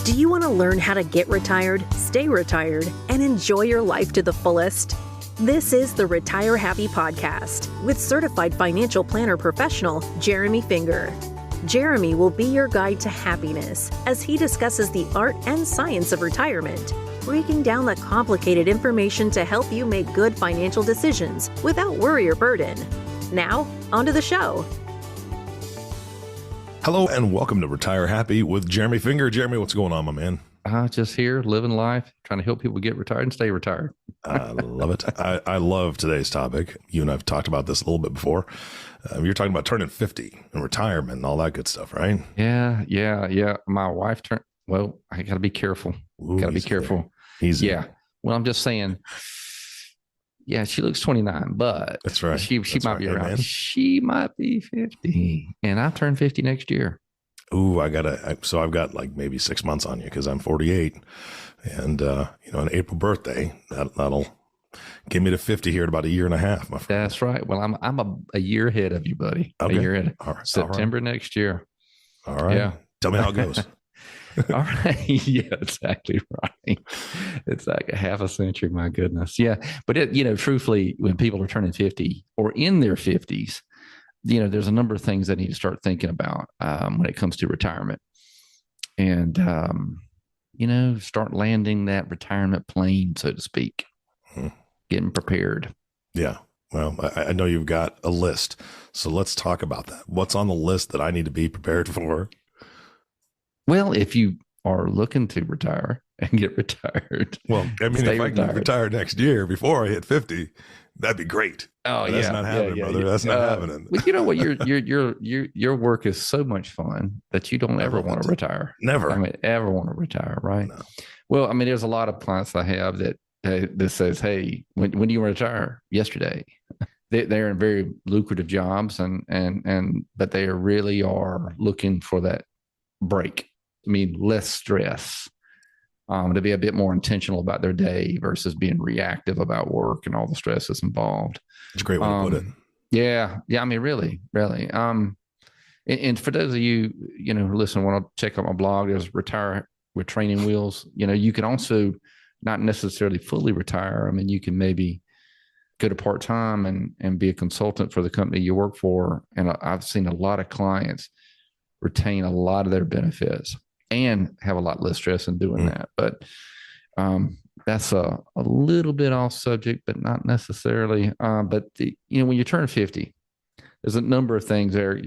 Do you want to learn how to get retired, stay retired, and enjoy your life to the fullest? This is the Retire Happy Podcast with certified financial planner professional Jeremy Finger. Jeremy will be your guide to happiness as he discusses the art and science of retirement, breaking down the complicated information to help you make good financial decisions without worry or burden. Now, on to the show. Hello and welcome to Retire Happy with Jeremy Finger. Jeremy, what's going on, my man? Just here, living life, trying to help people get retired and stay retired. I love it. I love today's topic. You and I have talked about this a little bit before. You're talking about turning 50 and retirement and all that good stuff, right? Yeah. My wife turned, well, I got to be careful. Got to be careful. Easy. Yeah. Well, I'm just saying, yeah, she looks 29, but that's right. She might be around. She might be 50, and I turn 50 next year. Ooh, I've got like maybe 6 months on you because I'm 48, and an April birthday that'll get me to 50 here in about a year and a half, my friend. That's right. Well, I'm a year ahead of you, buddy. Okay. A year ahead. All right. September next year. All right. Yeah. Tell me how it goes. All right. Yeah, exactly right. It's like a half a century. My goodness. Yeah. But truthfully, when people are turning 50 or in their 50s, there's a number of things they need to start thinking about when it comes to retirement and, start landing that retirement plane, so to speak, getting prepared. Yeah. Well, I know you've got a list, so let's talk about that. What's on the list that I need to be prepared for? Well, if you are looking to retire and get retired. Well, I mean, if I can retire next year before I hit 50, that'd be great. Oh, that's not happening, brother. That's not happening. But you know what? Your work is so much fun that you don't ever want to retire. Never. I mean, ever want to retire, right? No. Well, I mean, there's a lot of clients I have that says, "Hey, when do you want to retire?" Yesterday. They're in very lucrative jobs, but they really are looking for that break. I mean, less stress, to be a bit more intentional about their day versus being reactive about work and all the stress that's involved. It's a great way to put it. Yeah. I mean, really. And for those of you, who listen, want to check out my blog, there's Retire with Training Wheels. You can also not necessarily fully retire. I mean, you can maybe go to part-time and be a consultant for the company you work for. And I've seen a lot of clients retain a lot of their benefits and have a lot less stress in doing that. But that's a little bit off subject, but not necessarily. But when you turn 50, there's a number of things there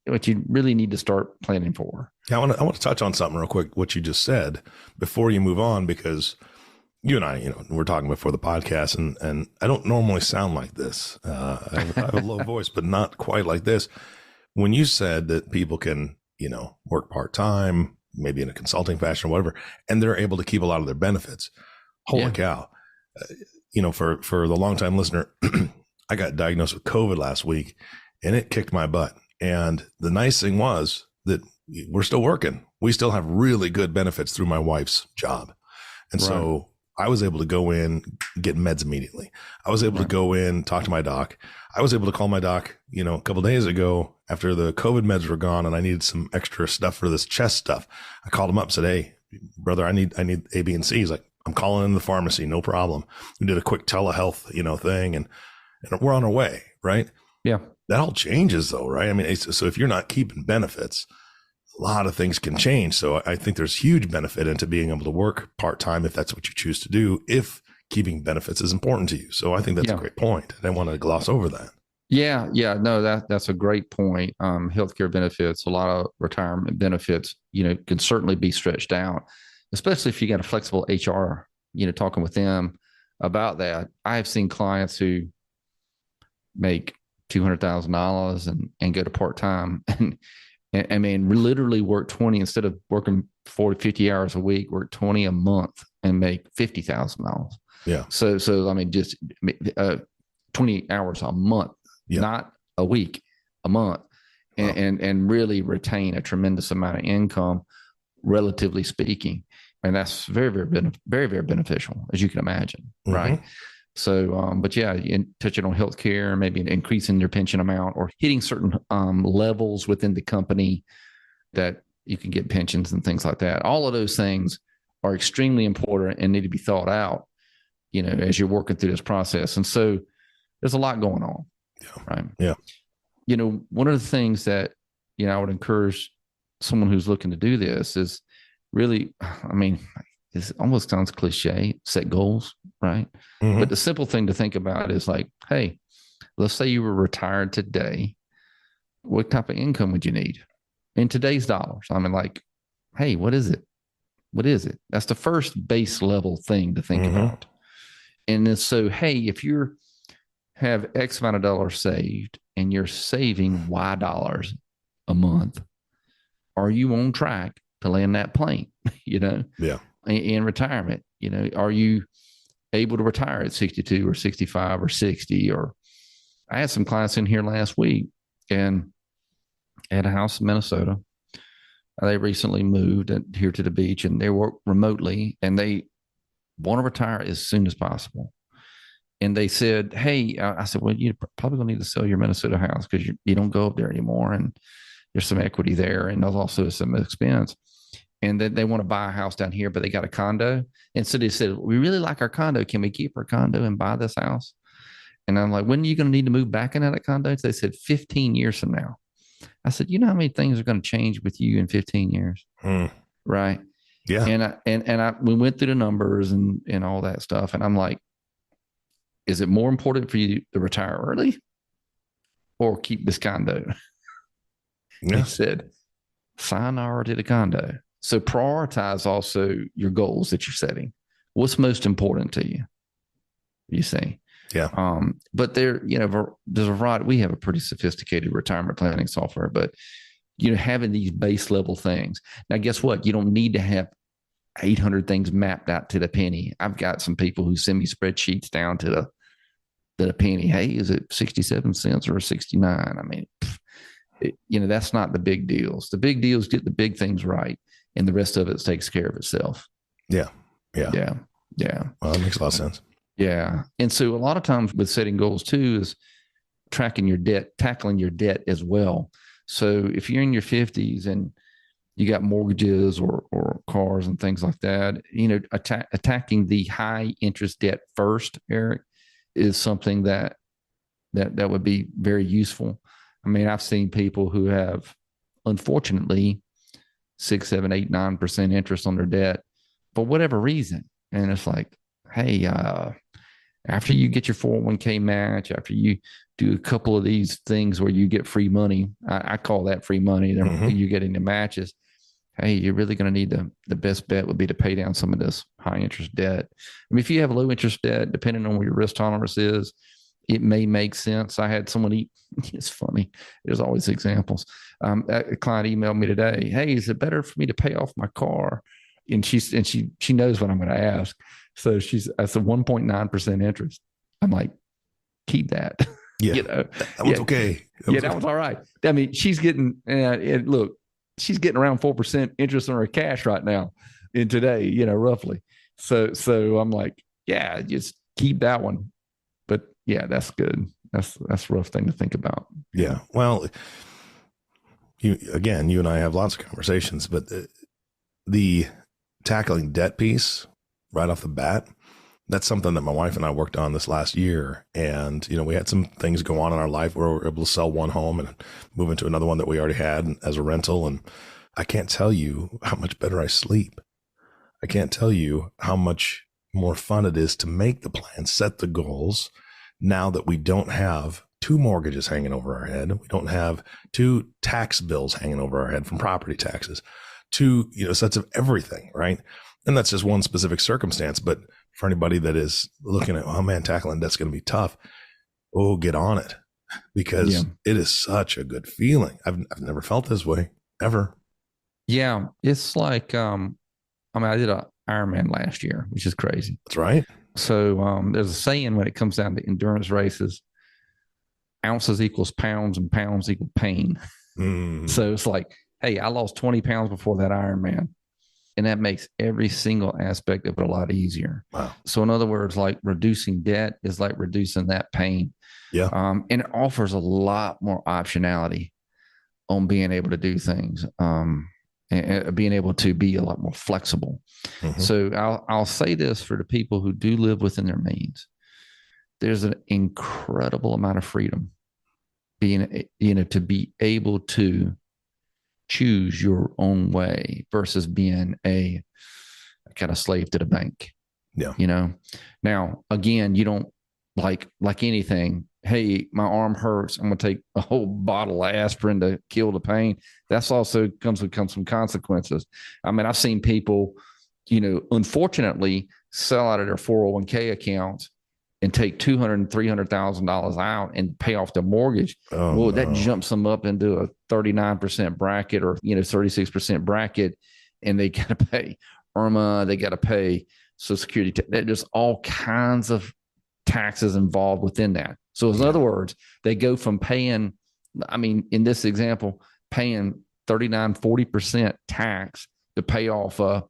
what you really need to start planning for. Yeah, I want to touch on something real quick, what you just said before you move on, because you and I, we're talking before the podcast, and I don't normally sound like this. I have a low voice, but not quite like this. When you said that people can, work part-time, maybe in a consulting fashion or whatever, and they're able to keep a lot of their benefits. Holy cow. For the longtime listener, I got diagnosed with COVID last week and it kicked my butt. And the nice thing was that we're still working. We still have really good benefits through my wife's job. And so I was able to go in, get meds immediately. I was able to go in, talk to my doc. I was able to call my doc, a couple of days ago after the COVID meds were gone and I needed some extra stuff for this chest stuff. I called him up and said, "Hey, brother, I need A, B, and C." He's like, "I'm calling in the pharmacy. No problem." We did a quick telehealth, thing and we're on our way. Right. Yeah. That all changes though. Right. I mean, so if you're not keeping benefits, a lot of things can change. So I think there's huge benefit into being able to work part-time if that's what you choose to do, if keeping benefits is important to you. So I think that's a great point. I didn't want to gloss over that. Yeah. No, that's a great point. Healthcare benefits, a lot of retirement benefits, can certainly be stretched out, especially if you got a flexible HR, talking with them about that. I've seen clients who make $200,000 and go to part-time and I mean, literally work 20 instead of working 40, 50 hours a week, work 20 a month and make $50,000. Yeah. So I mean, just 20 hours a month, not a week, a month, and really retain a tremendous amount of income, relatively speaking. And that's very, very beneficial, as you can imagine. Mm-hmm. Right. So, but yeah, touching on healthcare, maybe increasing their pension amount or hitting certain levels within the company that you can get pensions and things like that. All of those things are extremely important and need to be thought out, as you're working through this process. And so there's a lot going on. Yeah. Right. Yeah. One of the things that, I would encourage someone who's looking to do this is really, this almost sounds cliche, set goals, right? Mm-hmm. But the simple thing to think about is like, hey, let's say you were retired today. What type of income would you need in today's dollars? Hey, what is it? What is it? That's the first base level thing to think about. And then, so, hey, if you have X amount of dollars saved and you're saving Y dollars a month, are you on track to land that plane, Yeah. in retirement? Are you able to retire at 62 or 65 or 60? Or I had some clients in here last week and had a house in Minnesota. They recently moved here to the beach and they work remotely and they want to retire as soon as possible. And they said, hey, I said, well, you probably gonna need to sell your Minnesota house because you don't go up there anymore. And there's some equity there. And there's also some expense. And then they want to buy a house down here, but they got a condo. And so they said, we really like our condo. Can we keep our condo and buy this house? And I'm like, when are you going to need to move back into that condo? So they said 15 years from now. I said, you know how many things are going to change with you in 15 years? Right. Yeah. And we went through the numbers and all that stuff. And I'm like, is it more important for you to retire early or keep this condo? Yeah. He said, sayonara to the condo. So prioritize also your goals that you're setting. What's most important to you? You see? Yeah. But there's a variety. We have a pretty sophisticated retirement planning software, but having these base level things. Now, guess what? You don't need to have 800 things mapped out to the penny. I've got some people who send me spreadsheets down to the penny. Hey, is it 67 cents or 69? That's not the big deals. The big deals get the big things right, and the rest of it takes care of itself. Yeah. Yeah. Yeah. Yeah. Well, that makes a lot of sense. Yeah. And so a lot of times with setting goals too is tackling your debt as well. So if you're in your 50s and you got mortgages or cars and things like that, attacking the high interest debt first, Eric, is something that would be very useful. I've seen people who have, unfortunately, 6, 7, 8, 9% interest on their debt for whatever reason. And it's like, hey, after you get your 401k match, after you do a couple of these things where you get free money, I call that free money. You're getting the matches. Hey, you're really going to need the best bet would be to pay down some of this high interest debt. If you have low interest debt, depending on what your risk tolerance is, it may make sense. I had someone it's funny. There's always examples. A client emailed me today. Hey, is it better for me to pay off my car? And she knows what I'm going to ask. So that's a 1.9% interest. I'm like, keep that. Yeah. That was okay. That was all right. She's getting, look, she's getting around 4% interest on her cash right now in today, roughly. So I'm like, yeah, just keep that one. But yeah, that's good. That's a rough thing to think about. Yeah. Well, you and I have lots of conversations, but the tackling debt piece right off the bat, that's something that my wife and I worked on this last year. And, we had some things go on in our life where we were able to sell one home and move into another one that we already had as a rental. And I can't tell you how much better I sleep. I can't tell you how much more fun it is to make the plan, set the goals, now that we don't have 2 mortgages hanging over our head. We don't have 2 tax bills hanging over our head from property taxes, 2, sets of everything, right? And that's just one specific circumstance. But for anybody that is looking at, oh man, tackling debt's going to be tough. Oh, get on it, because it is such a good feeling. I've never felt this way ever. Yeah. It's like, I did an Ironman last year, which is crazy. That's right. So there's a saying when it comes down to endurance races, ounces equals pounds and pounds equal pain. So it's like, hey, I lost 20 pounds before that Ironman. And that makes every single aspect of it a lot easier. Wow. So in other words, like reducing debt is like reducing that pain. Yeah. And it offers a lot more optionality on being able to do things. and being able to be a lot more flexible. Mm-hmm. So I'll say this for the people who do live within their means. There's an incredible amount of freedom being, to be able to choose your own way versus being a kind of slave to the bank. Yeah. Now again, you don't like anything. Hey, my arm hurts. I'm going to take a whole bottle of aspirin to kill the pain. That's also comes with some consequences. I mean, I've seen people, unfortunately sell out of their 401k accounts and take $200,000 and $300,000 out and pay off the mortgage. That jumps them up into a 39% bracket or 36% bracket, and they got to pay IRMA. They got to pay Social Security. There's all kinds of taxes involved within that. So in other words, they go from paying, in this example, paying 39, 40% tax to pay off a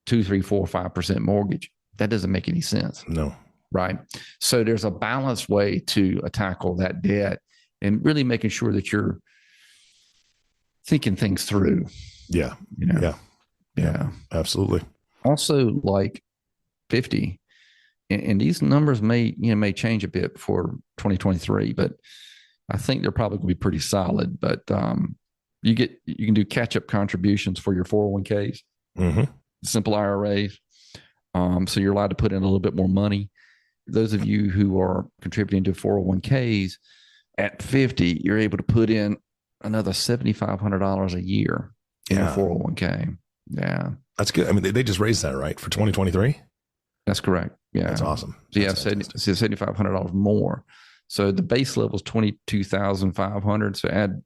2, 3, 4, 5% mortgage. That doesn't make any sense. No. Right. So there's a balanced way to tackle that debt and really making sure that you're thinking things through. Yeah. Yeah. Absolutely. Also, like 50, and these numbers may change a bit for 2023, but I think they're probably going to be pretty solid. But you can do catch-up contributions for your 401ks, simple IRAs. So you're allowed to put in a little bit more money. Those of you who are contributing to 401ks at 50, you're able to put in another $7,500 a year in a 401k. Yeah. That's good. I mean, they just raised that, right? For 2023? That's correct. Yeah. That's awesome. So $7,500 more. So the base level is $22,500. So add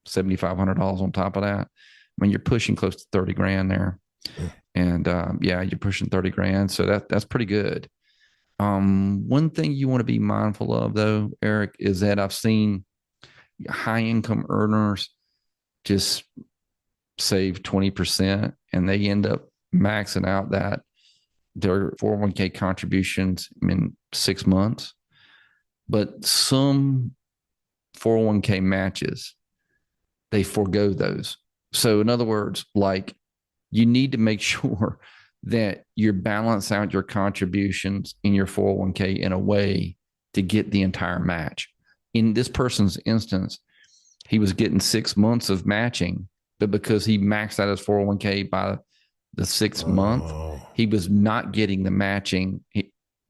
$7,500 on top of that. You're pushing close to 30 grand there. And you're pushing 30 grand. So that's pretty good. One thing you want to be mindful of though, Eric, is that I've seen high income earners just save 20% and they end up maxing out their 401k contributions in 6 months. But some 401k matches, they forego those. So in other words, like you need to make sure that you balance out your contributions in your 401k in a way to get the entire match. In this person's instance, he was getting 6 months of matching, but because he maxed out his 401k by the 6th month, he was not getting the matching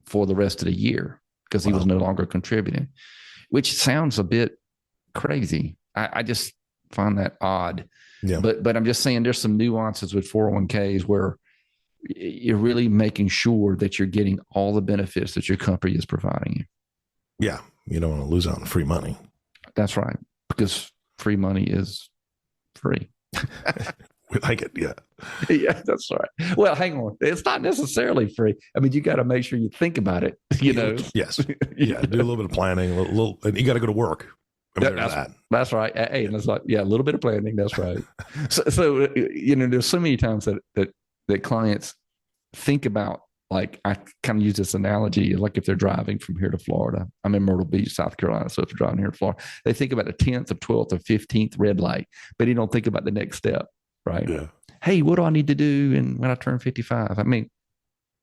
for the rest of the year because he was no longer contributing, which sounds a bit crazy. I just find that odd. Yeah. But I'm just saying there's some nuances with 401ks where you're really making sure that you're getting all the benefits that your company is providing you. Yeah. You don't want to lose out on free money. That's right. Because free money is free. We like it. Yeah. Yeah, that's right. Well, hang on. It's not necessarily free. You got to make sure you think about it, Yes. Yeah. Do a little bit of planning, and you got to go to work. That's right. Hey, and it's like, a little bit of planning. That's right. So there's so many times that clients think about, like, I kind of use this analogy, like if they're driving from here to Florida, I'm in Myrtle Beach, South Carolina. So if they're driving here to Florida, they think about the 10th or 12th or 15th red light, but you don't think about the next step, right? Yeah. Hey, what do I need to do when I turn 55?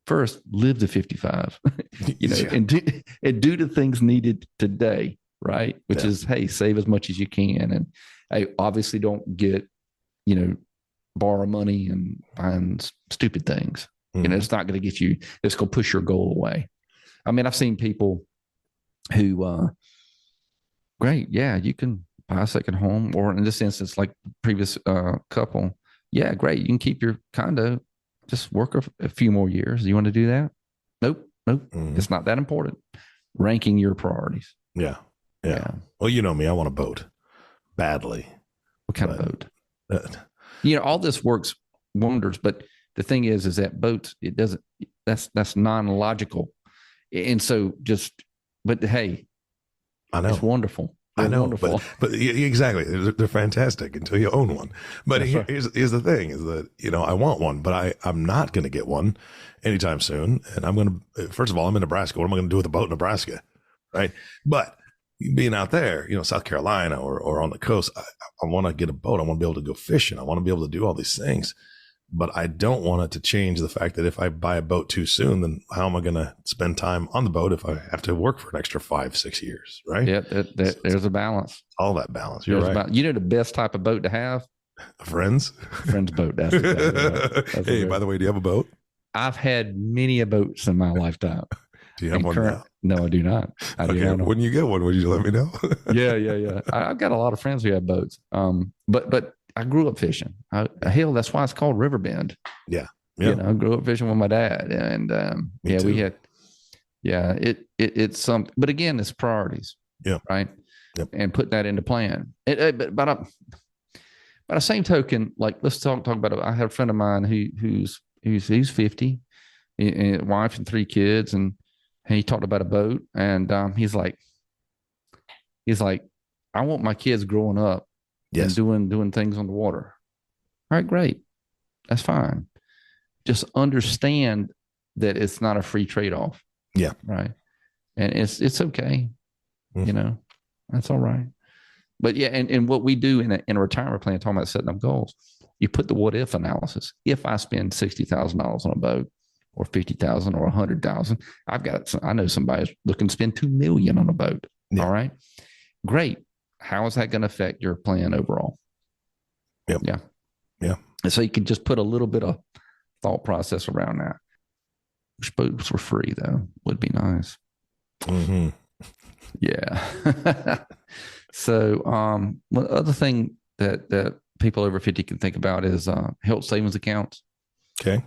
First live to 55, and do the things needed today. Right. Which is, hey, save as much as you can. And I obviously don't get, borrow money and find stupid things. It's not going to get you, it's going to push your goal away. I've seen people who, great. Yeah. You can buy a second home, or in this instance, like previous couple. Yeah, great. You can keep your condo, just work a few more years. You want to do that? Nope. It's not that important. Ranking your priorities. Yeah. Well, you know me, I want a boat badly. What kind of boat? All this works wonders, but the thing is that boats, it doesn't, that's non-logical. And so but hey, I know it's wonderful. I know, wonderful. But exactly. They're fantastic until you own one. But here's the thing is that, I want one, but I'm not going to get one anytime soon. And I'm going to, first of all, I'm in Nebraska. What am I going to do with a boat in Nebraska? Right. But being out there, South Carolina or on the coast, I want to get a boat. I want to be able to go fishing. I want to be able to do all these things. But I don't want it to change the fact that if I buy a boat too soon, then how am I going to spend time on the boat if I have to work for an extra 5-6 years, right? Yeah, there's a balance. All that balance. You're right. The best type of boat to have? A friend's boat. That's exactly right. Hey, by the way, do you have a boat? I've had many a boats in my lifetime. Do you have one now? No, I do not. Okay, when you get one, would you let me know? Yeah. I've got a lot of friends who have boats. But I grew up fishing. Hell, that's why it's called Riverbend. Yeah. I grew up fishing with my dad, and we had. Yeah, it's something. But again, it's priorities. Yeah. Right. Yep. And put that into plan. But by the same token, like let's talk about it. I had a friend of mine who's 50, and wife and 3 kids, and he talked about a boat, and he's like, I want my kids growing up and doing things on the water. All right, great. That's fine. Just understand that it's not a free trade-off. Yeah. Right. And it's okay. Mm-hmm. That's all right. But yeah, and what we do in a retirement plan, talking about setting up goals, you put the what if analysis. If I spend $60,000 on a boat, or 50,000 or 100,000, I know somebody's looking to spend $2 million on a boat. Yeah. All right. Great. How is that going to affect your plan overall? Yep. Yeah. Yeah. And so you can just put a little bit of thought process around that. Wish boats were free though. Would be nice. Mm-hmm. Yeah. So, one other thing that people over 50 can think about is health savings accounts. Okay.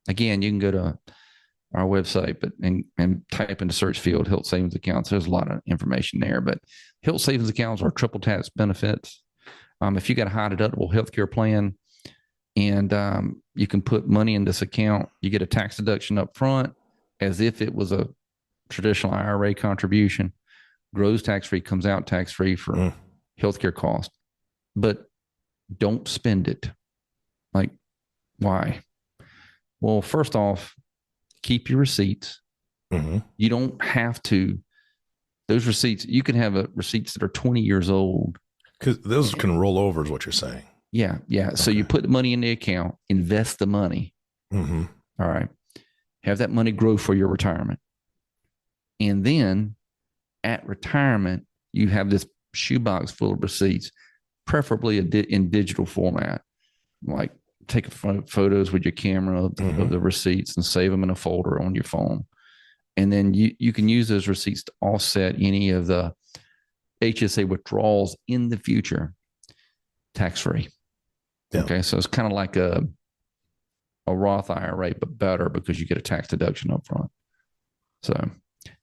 Again, you can go to our website, and type in the search field health savings accounts. There's a lot of information there, but health savings accounts are triple tax benefits. If you got a high deductible healthcare plan, and you can put money in this account, you get a tax deduction up front as if it was a traditional IRA contribution. Grows tax-free, comes out tax-free for healthcare costs. But don't spend it. Like, why? Well, first off, keep your receipts. Mm-hmm. You don't have to. Those receipts, you can have receipts that are 20 years old. Because those can roll over is what you're saying. Yeah. Okay. So you put the money in the account, invest the money. Mm-hmm. All right. Have that money grow for your retirement. And then at retirement, you have this shoebox full of receipts, preferably in digital format. Like take photos with your camera of the receipts and save them in a folder on your phone. And then you can use those receipts to offset any of the HSA withdrawals in the future, tax-free. Yeah. Okay. So it's kind of like a Roth IRA, but better because you get a tax deduction up front. So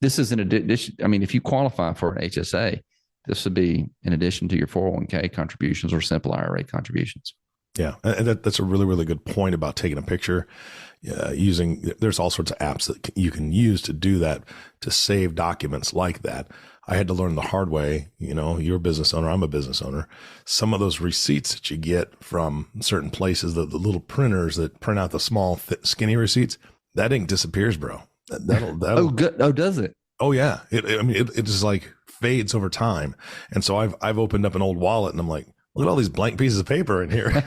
this is if you qualify for an HSA, this would be in addition to your 401k contributions or simple IRA contributions. Yeah. And that's a really, really good point about taking a picture. There's all sorts of apps that you can use to do that, to save documents like that. I had to learn the hard way. You're a business owner, I'm a business owner. Some of those receipts that you get from certain places, the little printers that print out the small, skinny receipts, that ink disappears, bro. That'll Oh, good. Oh, does it? Oh yeah. It just like fades over time. And so I've opened up an old wallet and I'm like, look at all these blank pieces of paper in here.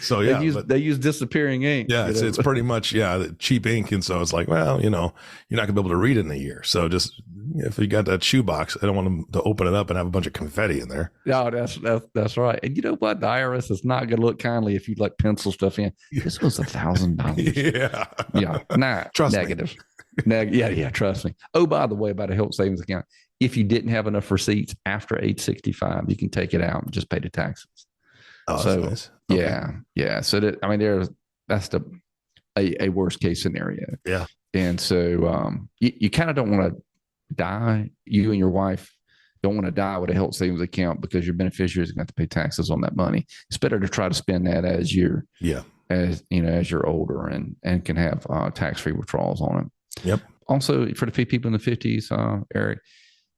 So yeah, they use disappearing ink. Yeah, it's pretty much cheap ink, and so it's like, well, you're not gonna be able to read it in a year. So just if you got that shoebox, I don't want them to open it up and have a bunch of confetti in there. No, that's right. And you know what? The IRS is not gonna look kindly if you like pencil stuff in. This was $1,000. Yeah, nah, trust negative. Yeah, trust me. Oh, by the way, about a health savings account, if you didn't have enough receipts after age 65, you can take it out and just pay the taxes. Oh, so that's nice. Okay. Yeah. So that's a worst case scenario. Yeah. And so you kind of don't want to die. You and your wife don't want to die with a health savings account because your beneficiaries are going to have to pay taxes on that money. It's better to try to spend that as you're older and can have tax-free withdrawals on it. Yep. Also, for the people in the 50s, Eric,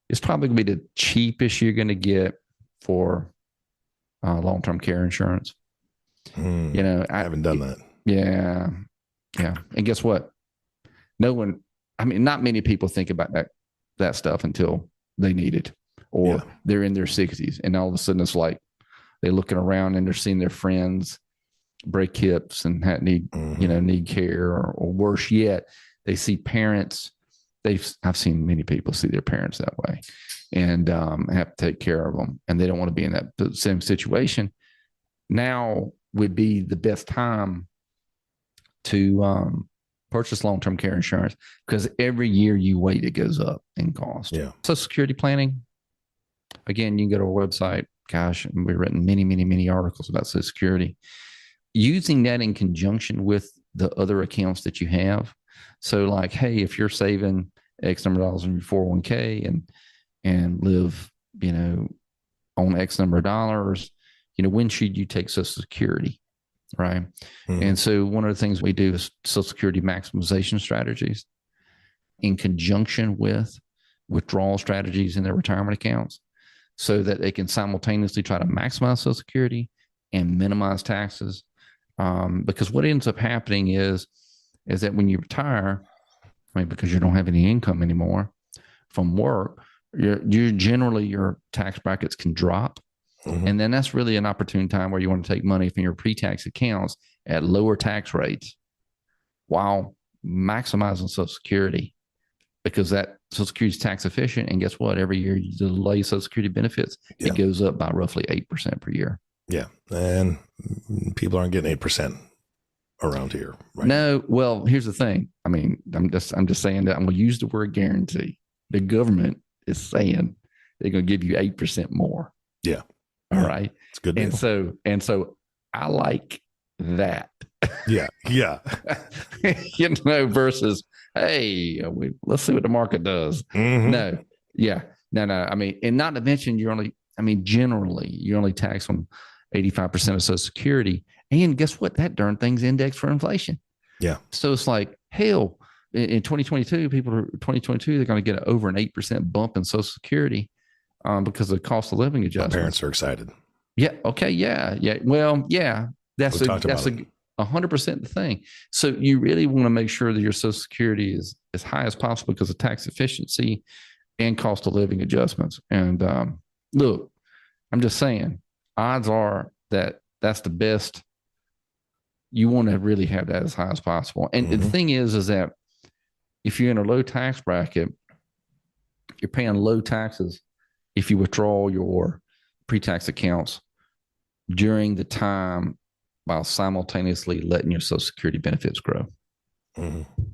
it's probably going to be the cheapest you're going to get for long-term care insurance. I haven't done that. Yeah. And guess what? Not many people think about that stuff until they need it, or they're in their 60s, and all of a sudden it's like they're looking around and they're seeing their friends break hips and need care, or worse yet, they see parents. I've seen many people see their parents that way, and have to take care of them, and they don't want to be in that same situation. Now would be the best time to purchase long-term care insurance, because every year you wait, it goes up in cost. Yeah. Social Security planning, again, you can go to our website. Gosh, we've written many, many, many articles about Social Security. Using that in conjunction with the other accounts that you have. So like, hey, if you're saving X number of dollars in your 401k and live, on X number of dollars, when should you take Social Security? Right. Mm-hmm. And so one of the things we do is Social Security maximization strategies in conjunction with withdrawal strategies in their retirement accounts, so that they can simultaneously try to maximize Social Security and minimize taxes. Because what ends up happening is that when you retire, because you don't have any income anymore from work, you generally, your tax brackets can drop. Mm-hmm. And then that's really an opportune time where you want to take money from your pre-tax accounts at lower tax rates while maximizing Social Security, because that Social Security is tax efficient. And guess what? Every year you delay Social Security benefits, it goes up by roughly 8% per year. Yeah. And people aren't getting 8% around here. Right? No. Well, here's the thing. I'm just saying that I'm going to use the word guarantee. The government is saying they're going to give you 8% more. Yeah. All right. It's good. And so I like that. Yeah. Yeah. Versus, hey, let's see what the market does. Mm-hmm. No. Yeah. No. And not to mention generally you're only taxed on 85% of Social Security. And guess what? That darn thing's indexed for inflation. Yeah. So it's like, hell, in 2022, they're going to get over an 8% bump in Social Security because of the cost of living adjustments. My parents are excited. Yeah. Okay. Yeah. Yeah. Well, yeah. That's 100% the thing. So you really want to make sure that your Social Security is as high as possible because of tax efficiency and cost of living adjustments. And look, I'm just saying, odds are that that's the best. You want to really have that as high as possible. And the thing is that if you're in a low tax bracket, you're paying low taxes if you withdraw your pre-tax accounts during the time while simultaneously letting your Social Security benefits grow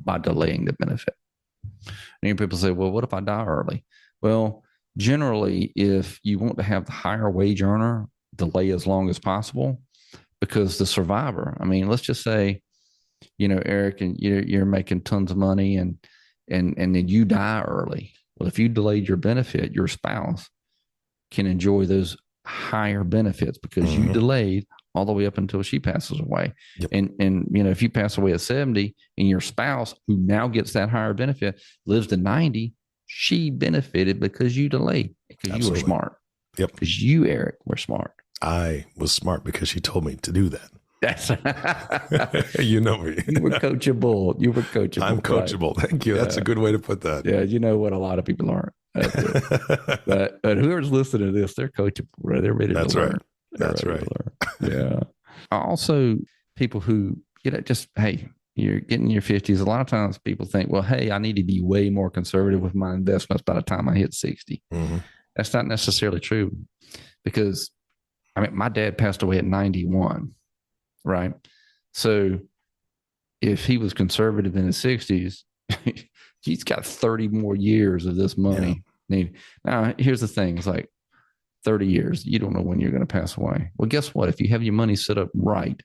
by delaying the benefit. And people say, well, what if I die early? Well, generally, if you want to have the higher wage earner delay as long as possible, because the survivor, let's just say, Eric, and you're making tons of money and then you die early. Well, if you delayed your benefit, your spouse can enjoy those higher benefits because you delayed all the way up until she passes away. Yep. And if you pass away at 70 and your spouse, who now gets that higher benefit, lives to 90, she benefited because you delayed, because you were smart. Yep. Because you, Eric, were smart. I was smart because she told me to do that. That's you know me. You were coachable. I'm coachable. Right? Thank you. Yeah. That's a good way to put that. Yeah, you know what a lot of people aren't. but whoever's listening to this, they're coachable. Right? They're ready to learn. Right. That's right. Yeah. Also, people who just hey, you're getting in your 50s. A lot of times, people think, well, hey, I need to be way more conservative with my investments by the time I hit 60. Mm-hmm. That's not necessarily true, because my dad passed away at 91. Right. So if he was conservative in his 60s, he's got 30 more years of this money. Yeah. Now, here's the thing. It's like 30 years. You don't know when you're going to pass away. Well, guess what? If you have your money set up right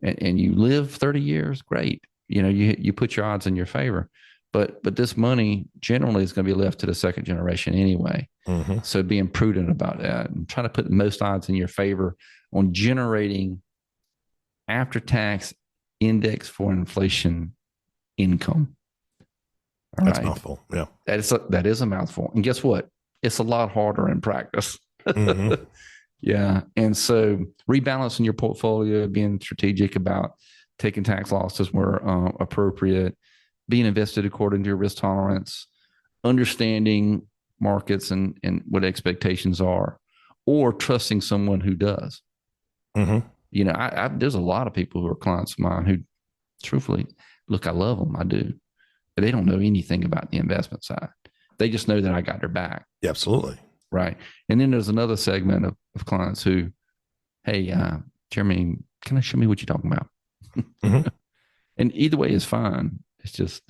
and you live 30 years, great. You put your odds in your favor. But this money generally is going to be left to the second generation anyway. Mm-hmm. So being prudent about that and trying to put the most odds in your favor on generating after-tax index for inflation income. That's a mouthful. Yeah. That is a mouthful. And guess what? It's a lot harder in practice. Mm-hmm. Yeah. And so rebalancing your portfolio, being strategic about taking tax losses where appropriate, being invested according to your risk tolerance, understanding markets and what expectations are, or trusting someone who does. Mm-hmm. You know, there's a lot of people who are clients of mine who truthfully, look, I love them. I do. But they don't know anything about the investment side. They just know that I got their back. Yeah, absolutely. Right. And then there's another segment of clients who, hey, Jeremy, can I show me what you're talking about? Mm-hmm. And either way is fine. It's just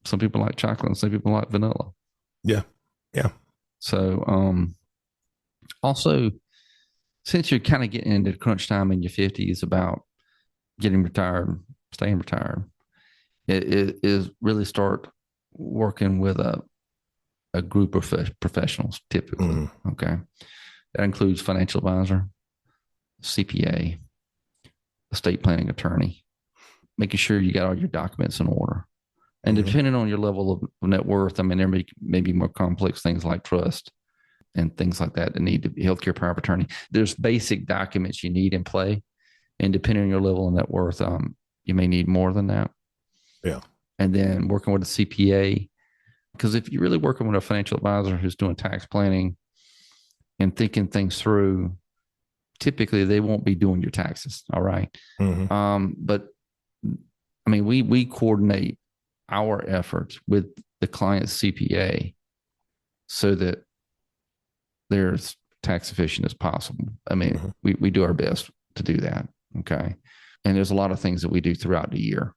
some people like chocolate and some people like vanilla. Yeah. Yeah. So, also, since you're kind of getting into crunch time in your 50s about getting retired, staying retired, it is really start working with a group of professionals typically. Mm-hmm. Okay. That includes financial advisor, CPA, estate planning attorney, making sure you got all your documents in order. And Mm-hmm. depending on your level of net worth, I mean, there may be more complex things like trust and things like that need to be healthcare power of attorney. There's basic documents you need in play. And depending on your level of net worth, you may need more than that. Yeah. And then working with a CPA, because if you're really working with a financial advisor who's doing tax planning and thinking things through, typically they won't be doing your taxes. All right. Mm-hmm. But I mean, we coordinate our efforts with the client's CPA so that they're as tax efficient as possible. I mean, Mm-hmm. we do our best to do that. Okay. And there's a lot of things that we do throughout the year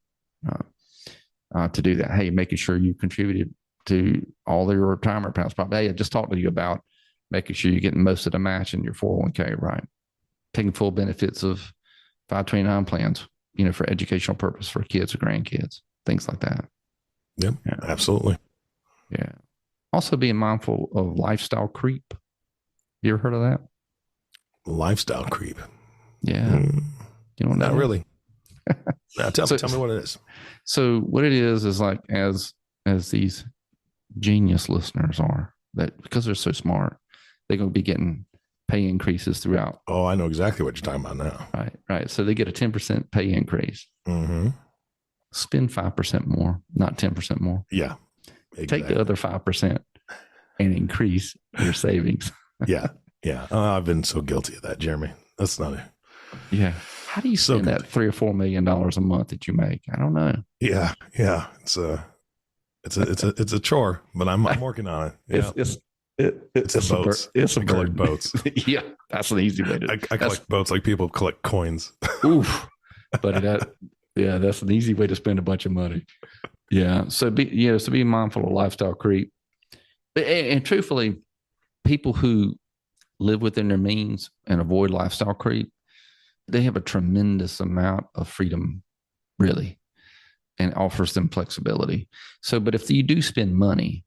to do that. Hey, making sure you contributed to all your retirement plans. Hey, I just talked to you about making sure you're getting most of the match in your 401k, right? Taking full benefits of 529 plans, you know, for educational purpose for kids or grandkids, things like that. Yep. Yeah. Absolutely. Yeah. Also being mindful of lifestyle creep. You ever heard of that? Lifestyle creep. Yeah. You know, not really. Now, tell me what it is. So what it is like as these genius listeners are, that because they're so smart, they're going to be getting pay increases throughout. Oh, I know exactly what you're talking about now. Right. So they get a 10% pay increase. Mm-hmm. Spend 5% more, not 10% more. Yeah. Exactly. Take the other 5% and increase your savings. Yeah. Yeah. I've been so guilty of that, Jeremy. That's not it. Yeah. How do you spend that $3 or $4 million a month that you make? I don't know. Yeah. Yeah. It's a chore, but I'm working on it. Yeah. It's boats. It's a collect boats. Yeah. That's an easy way to. I collect boats like people collect coins. Oof. But that's an easy way to spend a bunch of money. Yeah. So be mindful of lifestyle creep. And truthfully, people who live within their means and avoid lifestyle creep, they have a tremendous amount of freedom, really, and offers them flexibility. So, but if you do spend money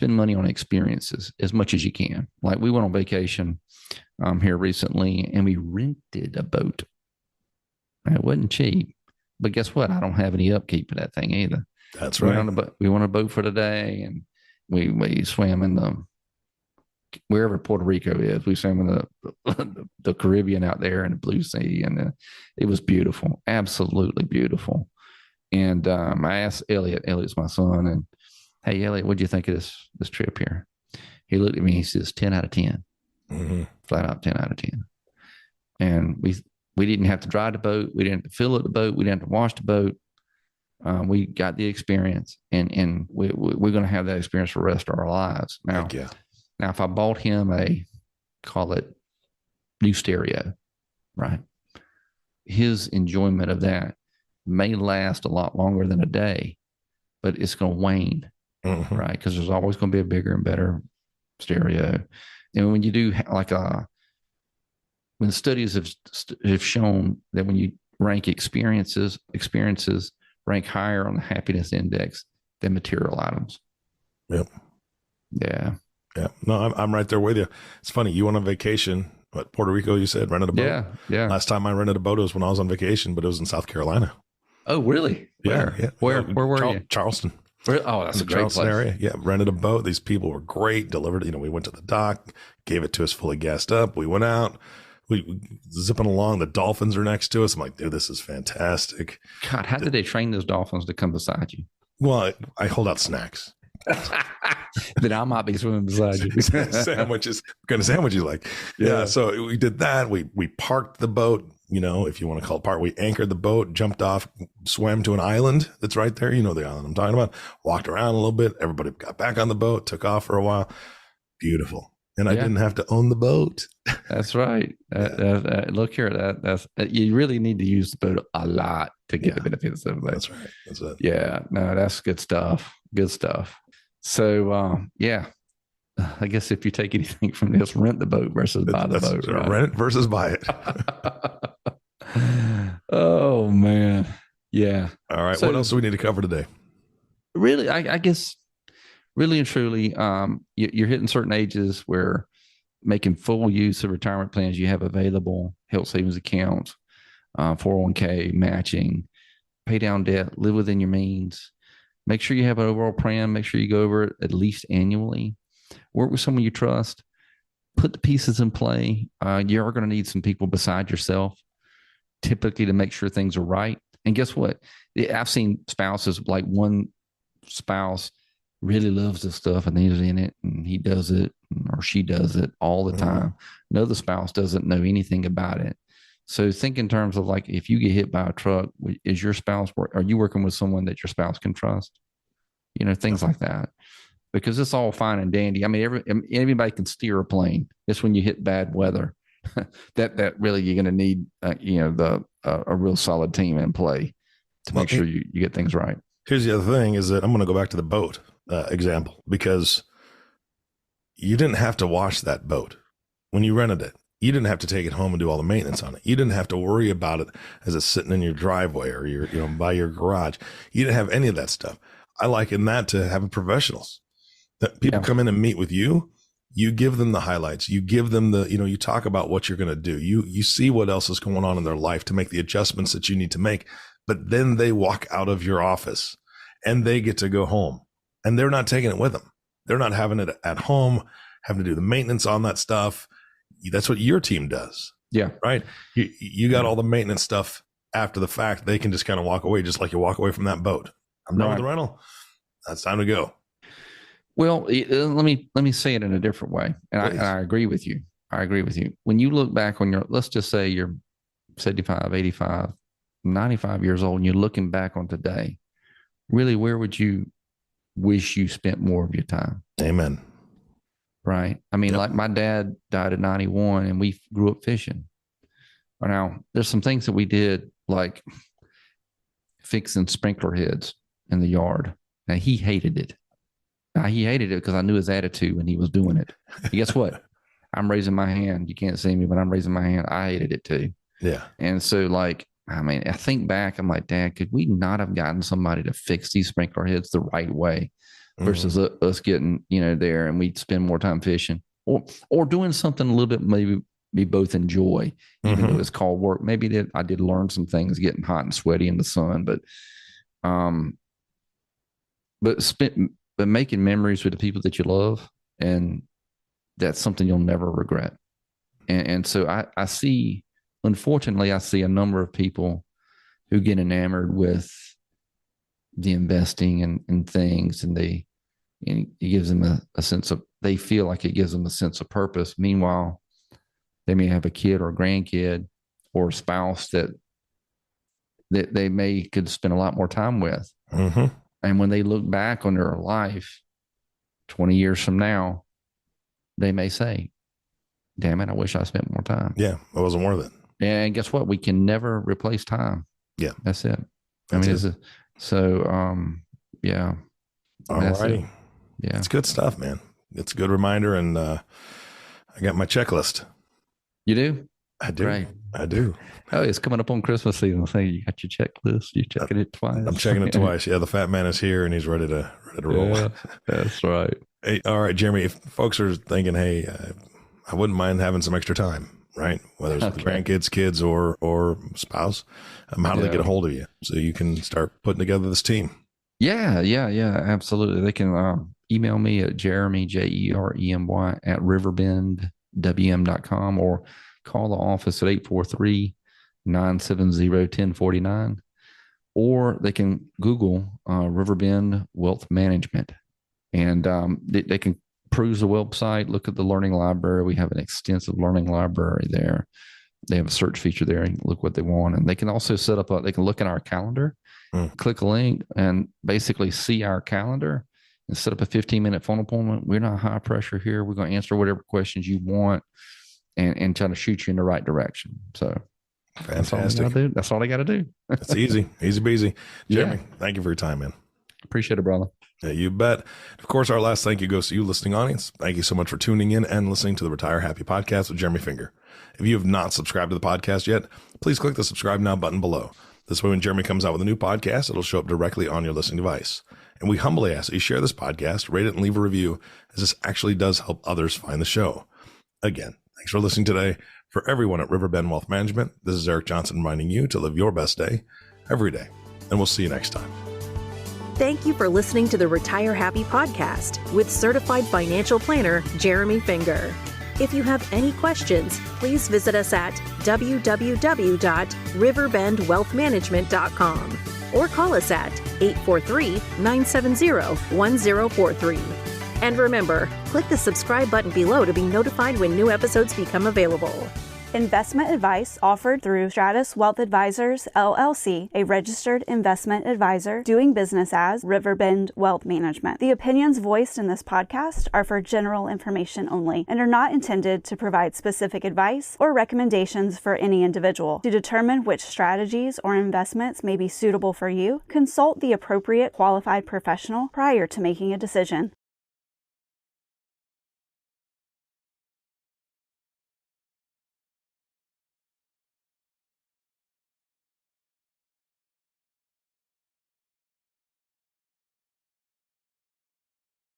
on experiences as much as you can. Like we went on vacation here recently and we rented a boat. It wasn't cheap, but guess what? I don't have any upkeep of that thing either. That's right. We went on a boat for the day and we swam in wherever Puerto Rico is. We swam in the Caribbean out there in the Blue Sea, and it was beautiful, absolutely beautiful. And I asked Elliot's my son, and hey, Elliot, what do you think of this trip here? He looked at me, he says 10 out of 10, flat out 10 out of 10. And we didn't have to drive the boat, we didn't have to fill up the boat, we didn't have to wash the boat. We got the experience, and we're going to have that experience for the rest of our lives. Now, Now, if I bought him call it new stereo, right? His enjoyment of that may last a lot longer than a day, but it's going to wane, right? Because there's always going to be a bigger and better stereo. And when you do when studies have shown that when you rank experiences rank higher on the happiness index than material items. Yep. Yeah. Yeah. No, I'm right there with you. It's funny. You went on vacation, Puerto Rico, you said, rented a boat? Yeah. Last time I rented a boat was when I was on vacation, but it was in South Carolina. Oh, really? Where? Yeah. Where were you? Charleston. Oh, that's a great Charleston place. area. Yeah. Rented a boat. These people were great. Delivered, we went to the dock, gave it to us fully gassed up. We went out. We zipping along. The dolphins are next to us. I'm like, dude, this is fantastic. God, how did they train those dolphins to come beside you? Well, I hold out snacks. Then I might be swimming beside you. Sandwiches, what kind of sandwich you like? Yeah. So we did that. We parked the boat, if you want to call it park. We anchored the boat, jumped off, swam to an island that's right there. You know the island I'm talking about. Walked around a little bit. Everybody got back on the boat, took off for a while. Beautiful. And I didn't have to own the boat. That's right. Look here, that's you really need to use the boat a lot to get the benefits of that. That's right. That's it. Yeah, no, that's good stuff. Good stuff. So, I guess if you take anything from this, rent the boat versus buy the boat. Right? Rent it versus buy it. Oh man, yeah. All right. So, what else do we need to cover today? Really, I guess. Really and truly, you're hitting certain ages where making full use of retirement plans you have available, health savings accounts, 401k, matching, pay down debt, live within your means. Make sure you have an overall plan. Make sure you go over it at least annually. Work with someone you trust. Put the pieces in play. You are going to need some people beside yourself, typically to make sure things are right. And guess what? I've seen spouses, like one spouse really loves this stuff and he's in it and he does it or she does it all the time. Another spouse doesn't know anything about it. So think in terms of like, if you get hit by a truck, is your spouse, are you working with someone that your spouse can trust? Things like that, because it's all fine and dandy. I mean, everybody can steer a plane. It's when you hit bad weather that really you're going to need, a real solid team in play to make sure you get things right. Here's the other thing is that I'm going to go back to the boat example, because you didn't have to wash that boat when you rented it. You didn't have to take it home and do all the maintenance on it. You didn't have to worry about it as it's sitting in your driveway or by your garage. You didn't have any of that stuff. I liken that to having professionals that people come in and meet with you. You give them the highlights. You give them you talk about what you're going to do. You see what else is going on in their life to make the adjustments that you need to make. But then they walk out of your office and they get to go home. And they're not taking it with them. They're not having it at home, having to do the maintenance on that stuff. That's what your team does. Yeah. Right. You got all the maintenance stuff after the fact. They can just kind of walk away, just like you walk away from that boat. I'm done with the rental. That's time to go. Well, let me say it in a different way. And I agree with you. When you look back on let's just say you're 75, 85, 95 years old and you're looking back on today, really, where would you wish you spent more of your time? Amen. Right. I mean, like my dad died at 91 and we grew up fishing. Now, there's some things that we did, like fixing sprinkler heads in the yard. Now, he hated it. He hated it because I knew his attitude when he was doing it. And guess what? I'm raising my hand. You can't see me, but I'm raising my hand. I hated it too. Yeah. And so, I think back, I'm like, Dad, could we not have gotten somebody to fix these sprinkler heads the right way versus us getting, there and we'd spend more time fishing or doing something a little bit maybe we both enjoy, even though it's called work. Maybe I did learn some things getting hot and sweaty in the sun, but making memories with the people that you love, and that's something you'll never regret. And so I see, unfortunately, I see a number of people who get enamored with the investing and things, and it gives them a sense of, they feel like it gives them a sense of purpose. Meanwhile, they may have a kid or a grandkid or a spouse that they could spend a lot more time with. And when they look back on their life 20 years from now, they may say, damn it, I wish I spent more time. Yeah, it wasn't worth it. And guess what? We can never replace time. Yeah. That's it. Yeah. All righty. Yeah. It's good stuff, man. It's a good reminder. And I got my checklist. You do? I do. Right. I do. Oh, it's coming up on Christmas season. So you got your checklist. You're checking it twice. I'm checking it twice. Yeah. The fat man is here and he's ready to roll. Yeah, that's right. Hey, all right, Jeremy, if folks are thinking, hey, I wouldn't mind having some extra time, right? Whether it's with grandkids, kids, or spouse, how do they get a hold of you so you can start putting together this team? Yeah, absolutely. They can email me at Jeremy, Jeremy, at riverbendwm.com, or call the office at 843-970-1049, or they can Google Riverbend Wealth Management, And they can peruse the website, look at the learning library. We have an extensive learning library there. They have a search feature there and look what they want. And they can also set up they can look in our calendar, click a link, and basically see our calendar and set up a 15-minute phone appointment. We're not high pressure here. We're going to answer whatever questions you want and try to shoot you in the right direction. So fantastic. That's all they got to do. That's easy peasy. Jeremy, thank you for your time, man. Appreciate it, brother. Yeah, you bet. Of course, our last thank you goes to you, listening audience. Thank you so much for tuning in and listening to the Retire Happy podcast with Jeremy Finger. If you have not subscribed to the podcast yet, please click the subscribe now button below. This way, when Jeremy comes out with a new podcast, it'll show up directly on your listening device. And we humbly ask that you share this podcast, rate it, and leave a review, as this actually does help others find the show. Again, thanks for listening today. For everyone at Riverbend Wealth Management, this is Eric Johnson reminding you to live your best day every day. And we'll see you next time. Thank you for listening to the Retire Happy podcast with certified financial planner Jeremy Finger. If you have any questions, please visit us at www.riverbendwealthmanagement.com or call us at 843-970-1043. And remember, click the subscribe button below to be notified when new episodes become available. Investment advice offered through Stratos Wealth Advisors, LLC, a registered investment advisor doing business as Riverbend Wealth Management. The opinions voiced in this podcast are for general information only and are not intended to provide specific advice or recommendations for any individual. To determine which strategies or investments may be suitable for you, consult the appropriate qualified professional prior to making a decision.